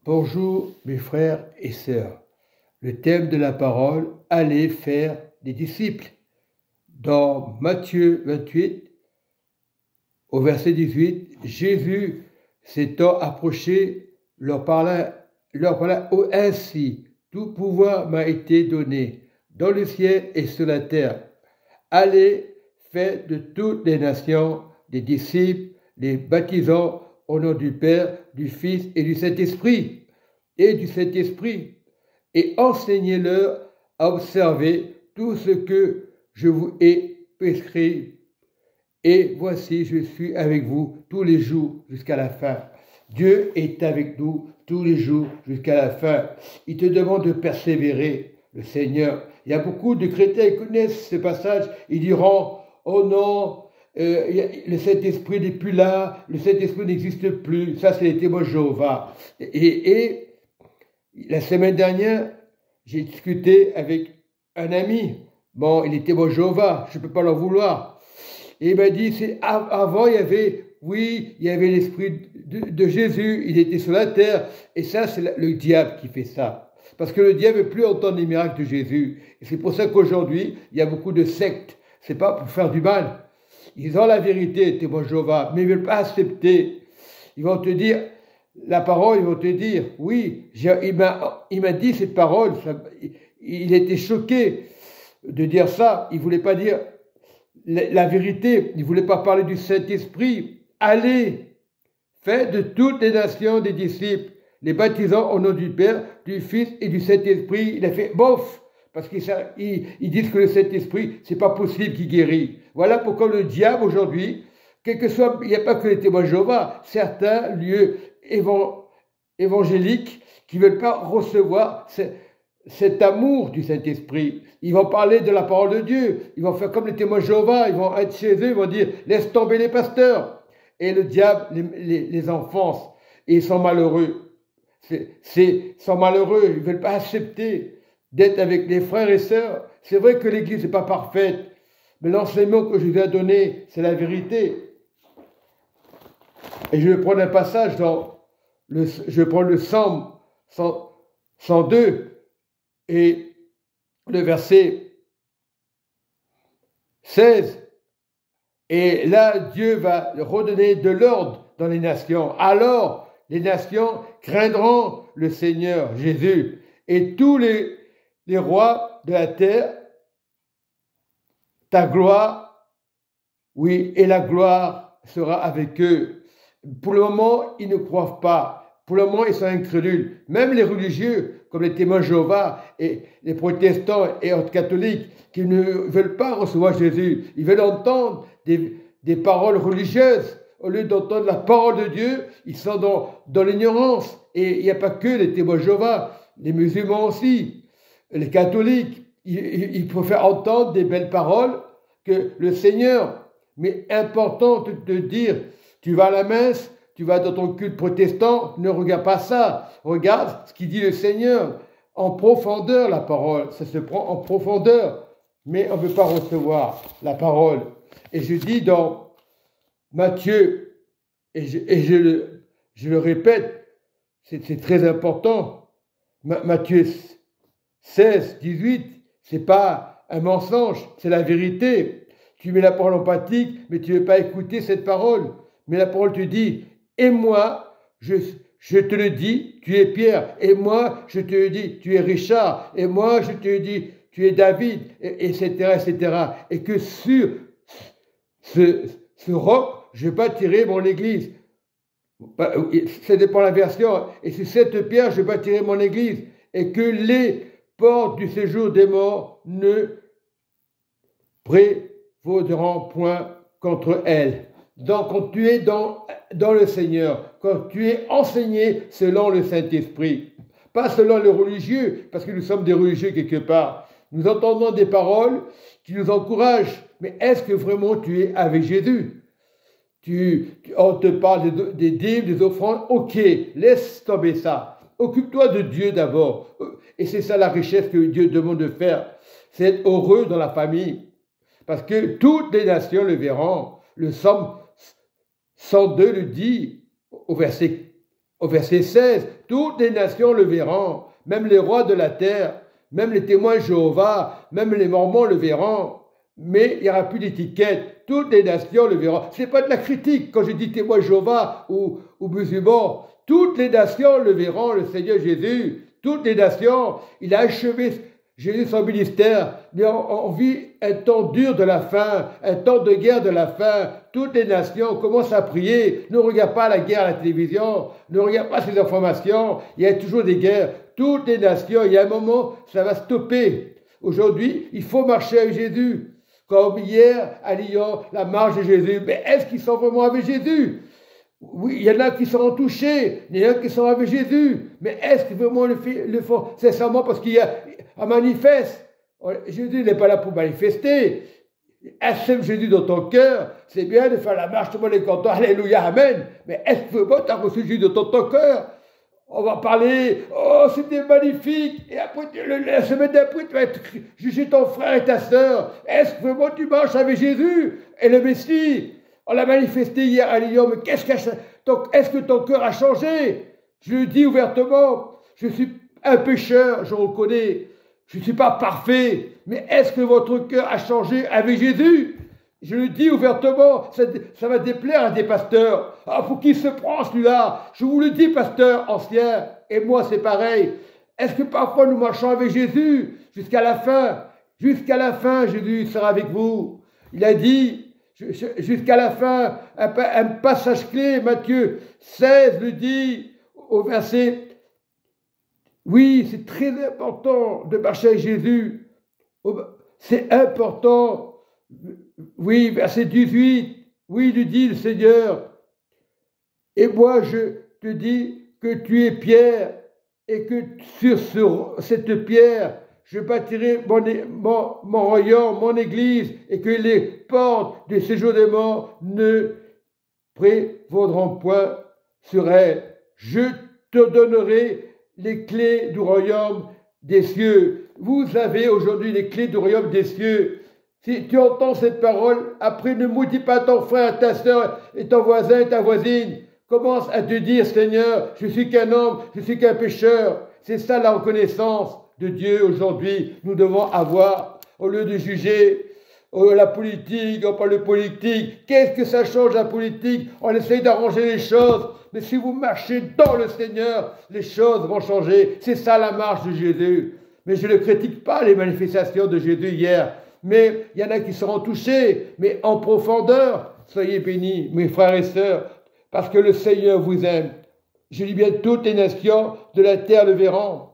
Bonjour mes frères et sœurs. Le thème de la parole, allez faire des disciples. Dans Matthieu 28, au verset 18, Jésus s'étant approché, leur parla ainsi, tout pouvoir m'a été donné dans le ciel et sur la terre. Allez, faites de toutes les nations des disciples, les baptisant au nom du Père, du Fils et du Saint-Esprit, et enseignez-leur à observer tout ce que je vous ai prescrit. Et voici, je suis avec vous tous les jours jusqu'à la fin. Dieu est avec nous tous les jours jusqu'à la fin. Il te demande de persévérer, le Seigneur. Il y a beaucoup de chrétiens qui connaissent ce passage. Ils diront, oh non, le Saint-Esprit n'est plus là, le Saint-Esprit n'existe plus. Ça, c'est les témoins de Jéhovah. Et la semaine dernière, j'ai discuté avec un ami. Bon, il est témoin de Jéhovah, je ne peux pas l'en vouloir. Et il m'a dit, avant, il y avait l'Esprit de Jésus, il était sur la terre. Et ça, c'est le diable qui fait ça. Parce que le diable ne veut plus entendre les miracles de Jésus. Et c'est pour ça qu'aujourd'hui, il y a beaucoup de sectes. Ce n'est pas pour faire du mal. Ils ont la vérité, témoins de Jéhovah, mais ils ne veulent pas accepter. Ils vont te dire, la parole, ils vont te dire, oui, il m'a dit cette parole, il était choqué de dire ça. Il ne voulait pas dire la vérité, il ne voulait pas parler du Saint-Esprit. Allez, faites de toutes les nations des disciples, les baptisant au nom du Père, du Fils et du Saint-Esprit. Il a fait bof, parce qu'ils disent que le Saint-Esprit, c'est pas possible qu'il guérit. Voilà pourquoi le diable aujourd'hui, quel que soit, il n'y a pas que les témoins de Jéhovah, certains lieux évangéliques qui ne veulent pas recevoir cet amour du Saint-Esprit. Ils vont parler de la parole de Dieu. Ils vont faire comme les témoins de Jéhovah. Ils vont être chez eux. Ils vont dire, laisse tomber les pasteurs. Et le diable les enfonce. Et ils sont malheureux. Ils sont malheureux. Ils ne veulent pas accepter d'être avec les frères et sœurs. C'est vrai que l'Église n'est pas parfaite. Mais l'enseignement que je vous ai donné, c'est la vérité. Et je vais prendre un passage je prends le Psaume 102 et le verset 16. Et là, Dieu va redonner de l'ordre dans les nations. Alors, les nations craindront le Seigneur Jésus. Et tous les rois de la terre, ta gloire, oui, et la gloire sera avec eux. Pour le moment, ils ne croient pas. Pour le moment, ils sont incrédules. Même les religieux, comme les témoins de Jéhovah et les protestants et autres catholiques, qui ne veulent pas recevoir Jésus. Ils veulent entendre des paroles religieuses. Au lieu d'entendre la parole de Dieu, ils sont dans l'ignorance. Et il n'y a pas que les témoins de Jéhovah, les musulmans aussi, les catholiques. Il faut faire entendre des belles paroles que le Seigneur. Mais important de dire, tu vas à la messe, tu vas dans ton culte protestant, ne regarde pas ça. Regarde ce qu'il dit le Seigneur. En profondeur, la parole. Ça se prend en profondeur. Mais on ne veut pas recevoir la parole. Et je dis dans Matthieu, et je le répète, c'est très important. Matthieu 16, 18, c'est pas un mensonge, c'est la vérité. Tu mets la parole en pratique, mais tu ne veux pas écouter cette parole. Mais la parole te dit, et moi, je te le dis, tu es Pierre. Et moi, je te le dis, tu es Richard. Et moi, je te le dis, tu es David, etc., etc. Et que sur ce roc, je bâtirai mon église. Ça dépend de la version. Et sur cette pierre, je bâtirai mon église. Et que les portes du séjour des morts ne prévaudront point contre elle. Donc, quand tu es dans le Seigneur, quand tu es enseigné selon le Saint-Esprit, pas selon les religieux, parce que nous sommes des religieux quelque part. Nous entendons des paroles qui nous encouragent, mais est-ce que vraiment tu es avec Jésus? On te parle des dîmes, des offrandes, ok, laisse tomber ça. Occupe-toi de Dieu d'abord. Et c'est ça la richesse que Dieu demande de faire. C'est être heureux dans la famille. Parce que toutes les nations le verront. Le Psaume 102 le dit au verset 16. toutes les nations le verront, même les rois de la terre, même les témoins de Jéhovah, même les Mormons le verront. Mais il n'y aura plus d'étiquette. Toutes les nations le verront. Ce n'est pas de la critique quand je dis témoin de Jéhovah ou musulmans. Toutes les nations le verront, le Seigneur Jésus. Toutes les nations. Il a achevé Jésus son ministère. Mais on vit un temps dur de la fin, un temps de guerre de la fin. Toutes les nations commencent à prier. Ne regarde pas la guerre à la télévision. Ne regarde pas ces informations. Il y a toujours des guerres. Toutes les nations, il y a un moment, ça va stopper. Aujourd'hui, il faut marcher avec Jésus. Comme hier à Lyon, la marche de Jésus. Mais est-ce qu'ils sont vraiment avec Jésus? Oui, il y en a qui seront touchés, il y en a qui sont avec Jésus. Mais est-ce que vraiment le font sincèrement parce qu'il y a un manifeste? Jésus n'est pas là pour manifester. Assume Jésus dans ton cœur. C'est bien de faire la marche, tout le monde est content. Alléluia, Amen. Mais est-ce que vraiment tu as reçu Jésus dans ton cœur? On va parler, oh c'était magnifique, et après la semaine d'après tu vas juger ton frère et ta sœur. Est-ce que vraiment tu marches avec Jésus et le Messie? On l'a manifesté hier à Lyon, mais est-ce que ton cœur a changé? Je le dis ouvertement, je suis un pécheur, je reconnais, je ne suis pas parfait, mais est-ce que votre cœur a changé avec Jésus? Je le dis ouvertement, ça va déplaire à des pasteurs. Ah, pour qui se prend celui-là? Je vous le dis, pasteur ancien, et moi c'est pareil. Est-ce que parfois nous marchons avec Jésus jusqu'à la fin? Jusqu'à la fin, Jésus sera avec vous. Il a dit, jusqu'à la fin, un passage clé, Matthieu 16 le dit, au verset. Oui, c'est très important de marcher avec Jésus. C'est important. Oui, verset 18, oui, lui dit le Seigneur, et moi je te dis que tu es pierre, et que sur cette pierre, je bâtirai mon royaume, mon église, et que les portes du séjour des morts ne prévaudront point sur elle. Je te donnerai les clés du royaume des cieux. Vous avez aujourd'hui les clés du royaume des cieux. Si tu entends cette parole, après ne maudis pas ton frère, ta soeur et ton voisin et ta voisine. Commence à te dire, Seigneur, je suis qu'un homme, je suis qu'un pécheur. C'est ça la reconnaissance de Dieu aujourd'hui. Nous devons avoir, au lieu de juger la politique, on parle de politique. Qu'est-ce que ça change la politique? On essaye d'arranger les choses. Mais si vous marchez dans le Seigneur, les choses vont changer. C'est ça la marche de Jésus. Mais je ne critique pas les manifestations de Jésus hier. Mais il y en a qui seront touchés, mais en profondeur. Soyez bénis, mes frères et sœurs, parce que le Seigneur vous aime. Je dis bien, toutes les nations de la terre le verront.